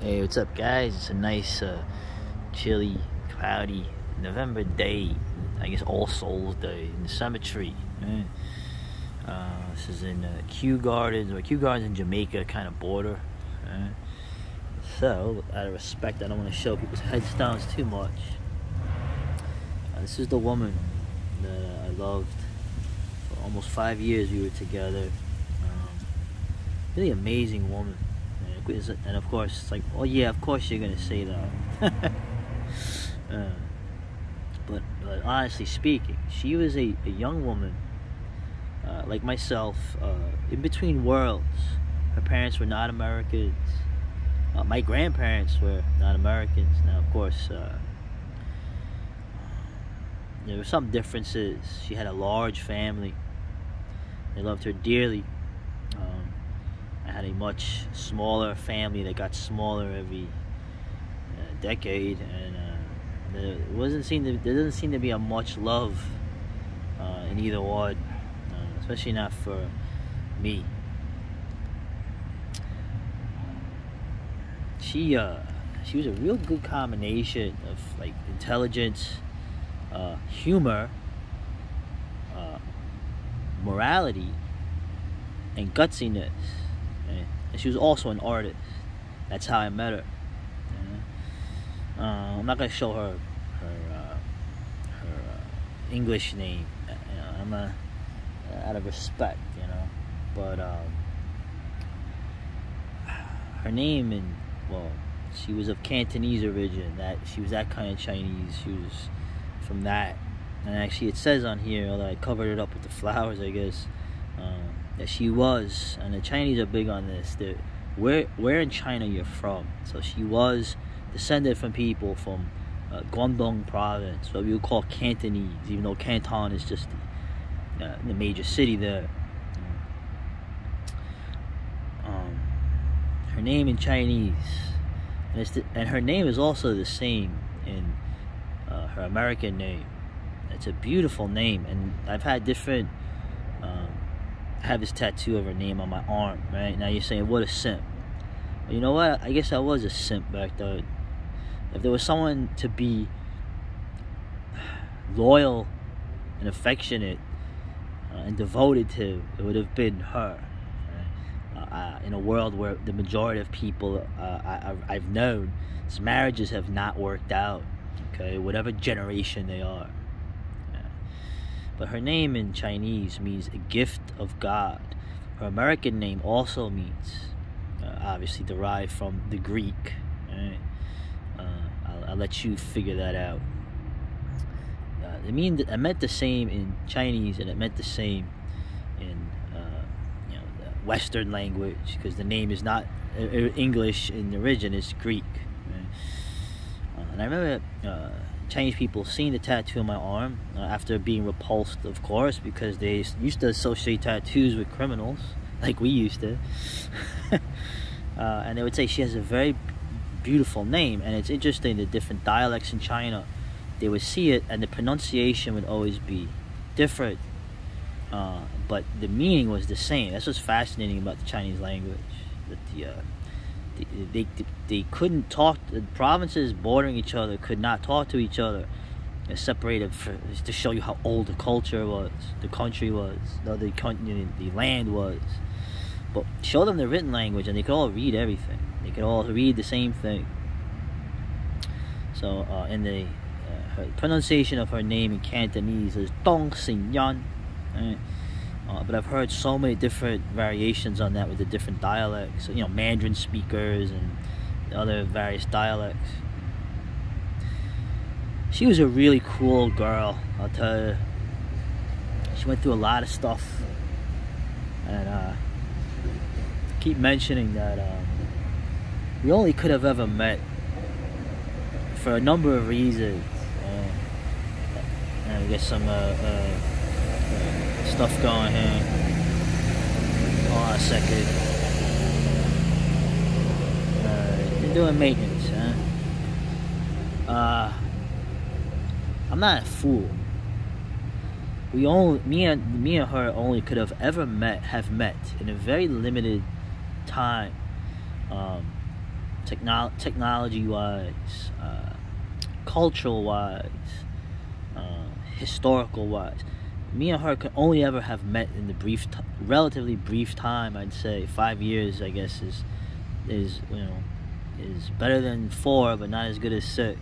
Hey, what's up, guys? It's a nice, chilly, cloudy November day. I guess All Souls Day in the cemetery. Right? This is in Kew Gardens, or Kew Gardens in Jamaica kind of border. Right? So, out of respect, I don't want to show people's headstones too much. This is the woman that I loved for almost 5 years. We were together. Really amazing woman. And of course, it's like, oh yeah, of course you're gonna say that. But honestly speaking, she was a young woman, like myself, in between worlds. Her parents were not Americans. My grandparents were not Americans. Now, of course, there were some differences. She had a large family. They loved her dearly. I had a much smaller family that got smaller every decade, and there doesn't seem to be a much love in either one, especially not for me. She was a real good combination of like intelligence, humor, morality, and gutsiness. And she was also an artist. That's how I met her. I'm not gonna show her English name. I'm out of respect, But her name, she was of Cantonese origin. That she was that kind of Chinese. She was from that. And actually, it says on here, although I covered it up with the flowers, I guess. That she was, and the Chinese are big on this, that where in China you're from. So she was descended from people from Guangdong province, what we would call Cantonese, even though Canton is just the major city there. Her name in Chinese, and her name is also the same in her American name. It's a beautiful name, and I've had different. I have this tattoo of her name on my arm, right? Now you're saying, what a simp. Well, you know what? I guess I was a simp back then. If there was someone to be loyal and affectionate and devoted to, it would have been her. Right? In a world where the majority of people I've known, marriages have not worked out, okay? Whatever generation they are. But her name in Chinese means a gift of God. Her American name also means, obviously derived from the Greek. Right? I'll let you figure that out. It meant the same in Chinese, and it meant the same in the Western language, because the name is not English in origin; it's Greek. Right? And I remember. Chinese people seeing the tattoo on my arm after being repulsed, of course, because they used to associate tattoos with criminals, like we used to. And they would say she has a very beautiful name, and it's interesting, the different dialects in China, they would see it, and the pronunciation would always be different, but the meaning was the same. That's what's fascinating about the Chinese language, that they couldn't talk. The provinces bordering each other could not talk to each other. They're separated to show you how old the culture was, the country was, the land was. But show them the written language, and they could all read everything. They could all read the same thing. So in the her pronunciation of her name in Cantonese is Dong Xin Yan. Right? But I've heard so many different variations on that with the different dialects. Mandarin speakers and other various dialects. She was a really cool girl, I'll tell you. She went through a lot of stuff. And I keep mentioning that we only could have ever met for a number of reasons. And I guess some stuff going here. Hold on a second. They're doing maintenance, huh? I'm not a fool. Me and her only could have ever met in a very limited time technology-wise, cultural-wise, historical-wise. Me and her could only ever have met in the relatively brief time. I'd say 5 years, I guess, is better than 4, but not as good as 6.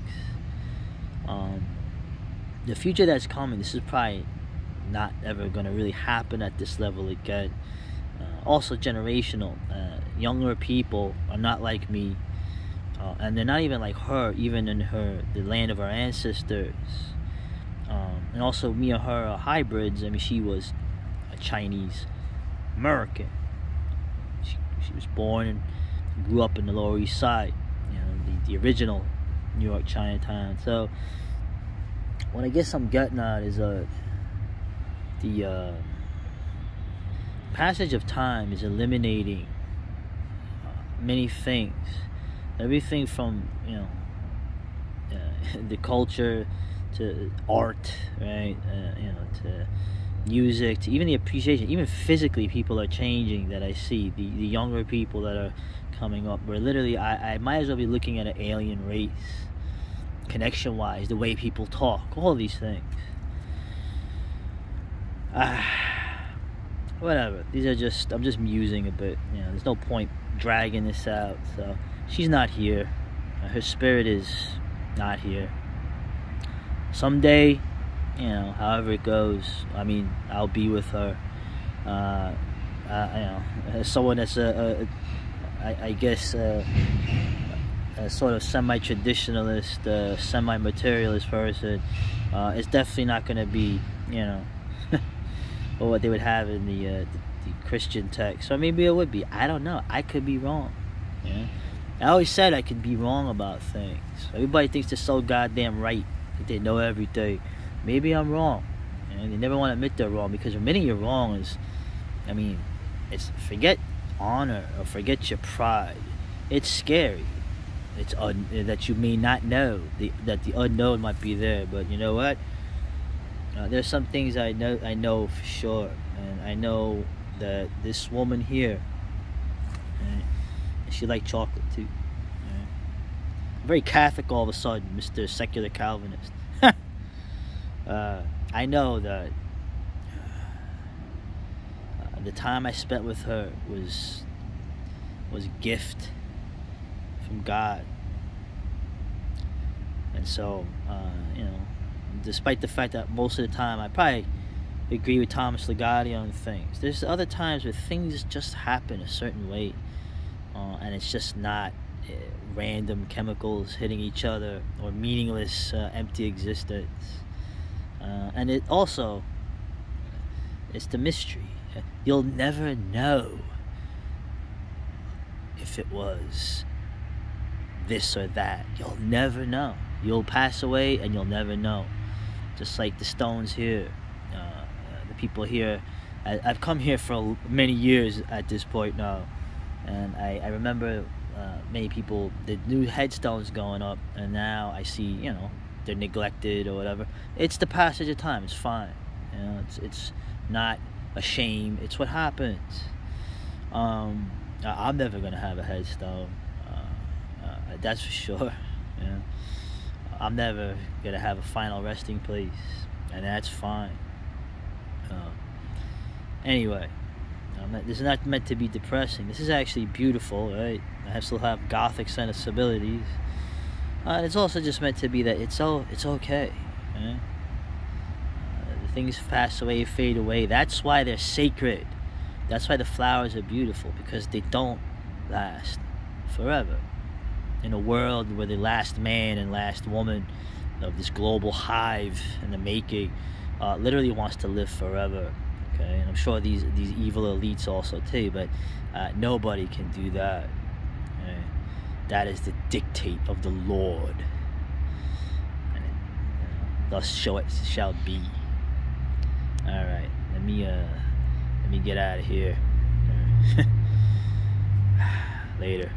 The future that's coming, this is probably not ever going to really happen at this level again. Also generational. Younger people are not like me, and they're not even like her, even in the land of her ancestors. And also, me and her are hybrids. I mean, she was a Chinese American. She was born and grew up in the Lower East Side, the original New York Chinatown. So what I guess I'm getting at is the passage of time is eliminating many things. Everything from the culture to art, right? To music, to even the appreciation. Even physically, people are changing. That I see the younger people that are coming up. Where literally, I might as well be looking at an alien race, connection-wise, the way people talk, all these things. Whatever. These are just, I'm just musing a bit. There's no point dragging this out. So she's not here. Her spirit is not here. Someday, however it goes, I mean, I'll be with her. As someone that's I guess a sort of semi-traditionalist, semi-materialist person, it's definitely not going to be, or what they would have in the Christian text. Or maybe it would be. I don't know. I could be wrong. I always said I could be wrong about things. Everybody thinks they're so goddamn right. They know everything. Maybe I'm wrong. They never want to admit they're wrong, because admitting you're wrong is, it's forget honor or forget your pride. It's scary. It's that you may not know that the unknown might be there. But you know what? There's some things I know for sure, and I know that this woman here, she liked chocolate too. Very Catholic all of a sudden, Mr. Secular Calvinist. I know that the time I spent with her was a gift from God. And so, despite the fact that most of the time I probably agree with Thomas Ligotti on things, there's other times where things just happen a certain way, and it's just not random chemicals hitting each other or meaningless empty existence. And it also, it's the mystery. You'll never know if it was this or that. You'll never know. You'll pass away and you'll never know. Just like the Stones here, the people here. I've come here for many years at this point now, and I remember many people, the new headstones going up, and now I see, they're neglected or whatever. It's the passage of time. It's fine. It's not a shame. It's what happens. I'm never gonna have a headstone. That's for sure. I'm never gonna have a final resting place, and that's fine. Anyway, this is not meant to be depressing. This is actually beautiful, right? I still have gothic sensibilities. It's also just meant to be that it's okay. Things pass away, fade away. That's why they're sacred. That's why the flowers are beautiful, because they don't last forever. In a world where the last man and last woman of this global hive in the making literally wants to live forever. Okay, and I'm sure these evil elites also too, but nobody can do that. Okay? That is the dictate of the Lord, and thus shall be. All right, let me get out of here. Later.